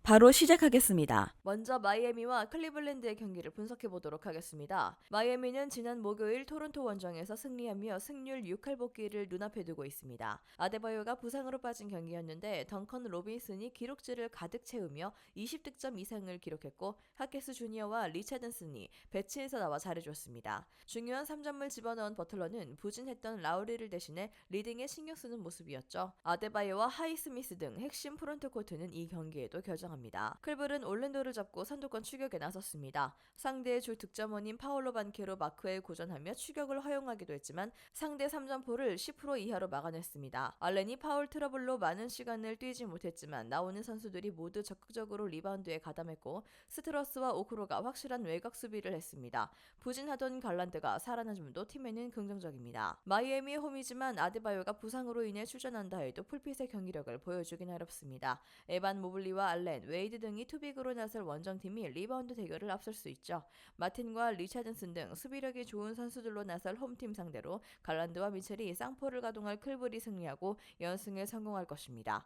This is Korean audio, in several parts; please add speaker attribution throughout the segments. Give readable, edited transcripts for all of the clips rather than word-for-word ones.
Speaker 1: 바로 시작하겠습니다. 먼저 마이애미와 클리블랜드의 경기를 분석해 보도록 하겠습니다. 마이애미는 지난 목요일 토론토 원정에서 승리하며 승률 6할 복귀를 눈앞에 두고 있습니다. 아데바요가 부상으로 빠진 경기였는데 덩컨 로빈슨이 기록지를 가득 채우며 20득점 이상을 기록했고 하케스 주니어와 리차든슨이 배치에서 나와 잘해줬습니다. 중요한 3점을 집어넣은 버틀러는 부진했던 라우리를 대신해 리딩에 신경 쓰는 모습이었죠. 아데바요와 하이스미스 등 핵심 프론트 코트는 이 경기에도 결정합니다. 클블은 올랜도를 잡고 선두권 추격에 나섰습니다. 상대의 주 득점원인 파올로 반케로 마크에 고전하며 추격을 허용하기도 했지만 상대 3점포를 10% 이하로 막아냈습니다. 알렌이 파울 트러블로 많은 시간을 뛰지 못했지만 나오는 선수들이 모두 적극적으로 리바운드에 가담했고 스트러스와 오크로가 확실한 외곽 수비를 했습니다. 부진하던 갈란드가 살아난 점도 팀에는 긍정적입니다. 마이애미 홈이지만 아데바요가 부상으로 인해 출전한다 해도 풀핏의 경기력을 보여주긴 어렵습니다. 에반 모블리와 알렌, 웨이드 등이 투빅으로 나설 원정팀이 리바운드 대결을 앞설 수 있죠. 마틴과 리차든슨 등 수비력이 좋은 선수들로 나설 홈팀 상대로 갈란드와 미첼이 쌍포를 가동할 클블이 승리하고 연승에 성공할 것입니다.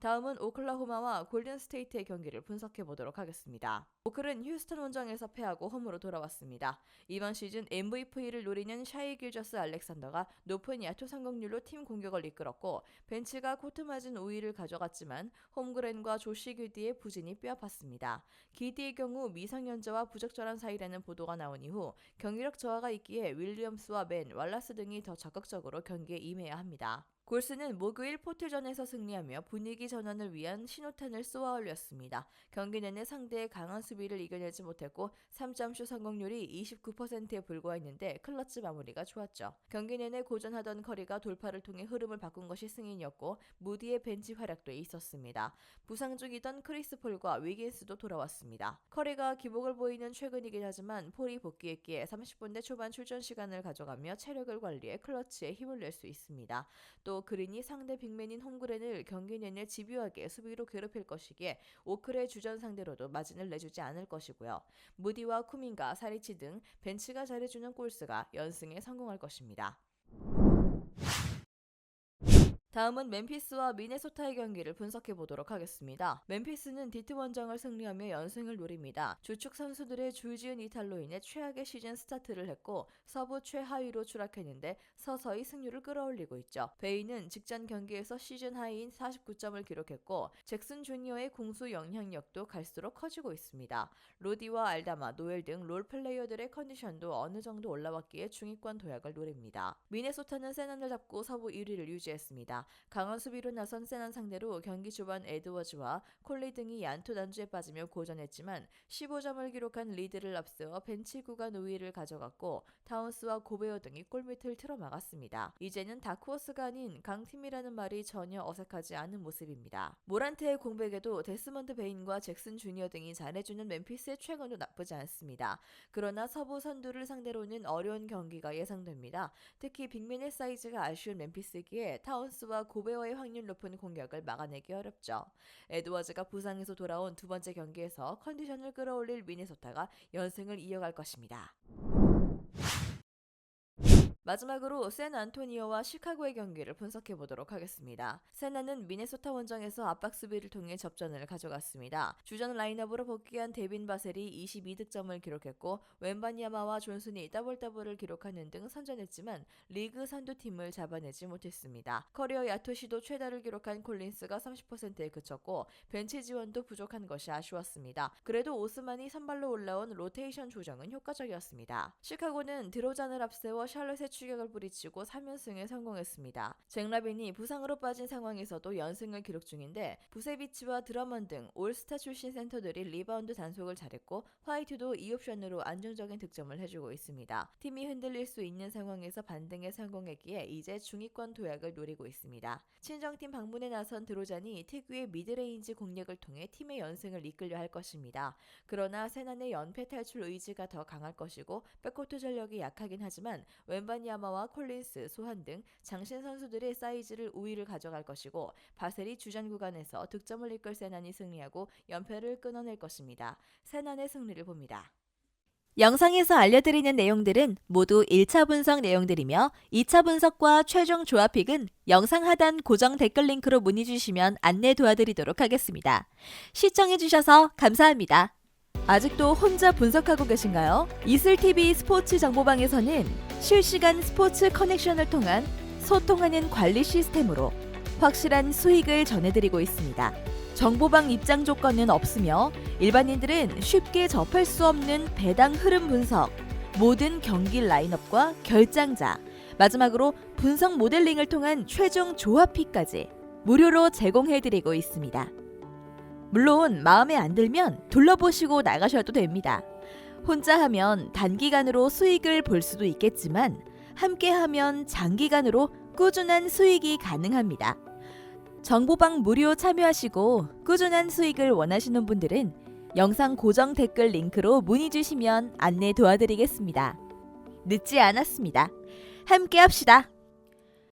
Speaker 1: 다음은 오클라호마와 골든스테이트의 경기를 분석해 보도록 하겠습니다. 오클은 휴스턴 원정에서 패하고 홈으로 돌아왔습니다. 이번 시즌 MVP를 노리는 샤이 길저스 알렉산더가 높은 야투 성공률로 팀 공격을 이끌었고 벤치가 코트 맞은 우위를 가져갔지만 홈그랜과 조시 기디의 부진이 뼈아팠습니다. 기디의 경우 미성년자와 부적절한 사이라는 보도가 나온 이후 경기력 저하가 있기에 윌리엄스와 맨, 왈라스 등이 더 적극적으로 경기에 임해야 합니다. 골스는 목요일 포틀전에서 승리하며 분위기 전환을 위한 신호탄을 쏘아 올렸습니다. 경기 내내 상대의 강한 수비를 이겨내지 못했고 3점슛 성공률이 29%에 불과했는데 클러치 마무리가 좋았죠. 경기 내내 고전하던 커리가 돌파를 통해 흐름을 바꾼 것이 승인이었고 무디의 벤치 활약도 있었습니다. 부상 중이던 크리스 폴과 위긴스도 돌아왔습니다. 커리가 기복을 보이는 최근이긴 하지만 폴이 복귀했기에 30분대 초반 출전 시간을 가져가며 체력을 관리해 클러치에 힘을 낼 수 있습니다. 또 그린이 상대 빅맨인 홈그랜을 경기 내내 집요하게 수비로 괴롭힐 것이기에 오클의 주전 상대로도 마진을 내주지 않을 것이고요. 무디와 쿠민과 사리치 등 벤치가 잘해주는 골스가 연승에 성공할 것입니다. 다음은 멤피스와 미네소타의 경기를 분석해 보도록 하겠습니다. 멤피스는 디트 원정을 승리하며 연승을 노립니다. 주축 선수들의 줄지은 이탈로 인해 최악의 시즌 스타트를 했고 서부 최하위로 추락했는데 서서히 승률을 끌어올리고 있죠. 베이는 직전 경기에서 시즌 하이인 49점을 기록했고 잭슨 주니어의 공수 영향력도 갈수록 커지고 있습니다. 로디와 알다마, 노엘 등 롤 플레이어들의 컨디션도 어느 정도 올라왔기에 중위권 도약을 노립니다. 미네소타는 세난을 잡고 서부 1위를 유지했습니다. 강한 수비로 나선 세난 상대로 경기 초반 에드워즈와 콜리 등이 얀투 단주에 빠지며 고전했지만 15점을 기록한 리드를 앞세워 벤치 구간 우위를 가져갔고 타운스와 고베어 등이 골밑을 틀어막았습니다. 이제는 다크호스가 아닌 강팀이라는 말이 전혀 어색하지 않은 모습입니다. 모란트의 공백에도 데스먼드 베인과 잭슨 주니어 등이 잘해주는 멤피스의 최근도 나쁘지 않습니다. 그러나 서부 선두를 상대로는 어려운 경기가 예상됩니다. 특히 빅맨의 사이즈가 아쉬운 멤피스기에 타운스와 고베어의 확률 높은 공격을 막아내기 어렵죠. 에드워즈가 부상에서 돌아온 두 번째 경기에서 컨디션을 끌어올릴 미네소타가 연승을 이어갈 것입니다. 마지막으로 샌 안토니오와 시카고의 경기를 분석해 보도록 하겠습니다. 세나는 미네소타 원정에서 압박 수비를 통해 접전을 가져갔습니다. 주전 라인업으로 복귀한 데빈 바셀이 22득점을 기록했고 웬바니아마와 존슨이 더블더블을 기록하는 등 선전했지만 리그 선두팀을 잡아내지 못했습니다. 커리어 야투 시도 최다를 기록한 콜린스가 30%에 그쳤고 벤치 지원도 부족한 것이 아쉬웠습니다. 그래도 오스만이 선발로 올라온 로테이션 조정은 효과적이었습니다. 시카고는 드로잔을 앞세워 샬럿의 추격을 뿌리치고 3연승에 성공했습니다. 잭 라빈이 부상으로 빠진 상황에서도 연승을 기록 중인데 부세비치와 드러먼 등 올스타 출신 센터들이 리바운드 단속을 잘했고 화이트도 2옵션으로 안정적인 득점을 해주고 있습니다. 팀이 흔들릴 수 있는 상황에서 반등에 성공했기에 이제 중위권 도약을 노리고 있습니다. 친정팀 방문에 나선 드로잔이 특유의 미드레인지 공략을 통해 팀의 연승을 이끌려 할 것입니다. 그러나 세난의 연패 탈출 의지가 더 강할 것이고 백코트 전력이 약하긴 하지만 웬바니아마와 콜린스, 소한 등 장신 선수들의 사이즈를 우위를 가져갈 것이고 바셀이 주전 구간에서 득점을 이끌 세난이 승리하고 연패를 끊어낼 것입니다. 세난의 승리를 봅니다. 영상에서 알려드리는 내용들은 모두 1차 분석 내용들이며 2차 분석과 최종 조합픽은 영상 하단 고정 댓글 링크로 문의 주시면 안내 도와드리도록 하겠습니다. 시청해주셔서 감사합니다. 아직도 혼자 분석하고 계신가요? 이슬TV 스포츠 정보방에서는 실시간 스포츠 커넥션을 통한 소통하는 관리 시스템으로 확실한 수익을 전해드리고 있습니다. 정보방 입장 조건은 없으며 일반인들은 쉽게 접할 수 없는 배당 흐름 분석, 모든 경기 라인업과 결장자, 마지막으로 분석 모델링을 통한 최종 조합픽까지 무료로 제공해드리고 있습니다. 물론 마음에 안 들면 둘러보시고 나가셔도 됩니다. 혼자 하면 단기간으로 수익을 볼 수도 있겠지만 함께 하면 장기간으로 꾸준한 수익이 가능합니다. 정보방 무료 참여하시고 꾸준한 수익을 원하시는 분들은 영상 고정 댓글 링크로 문의 주시면 안내 도와드리겠습니다. 늦지 않았습니다. 함께 합시다.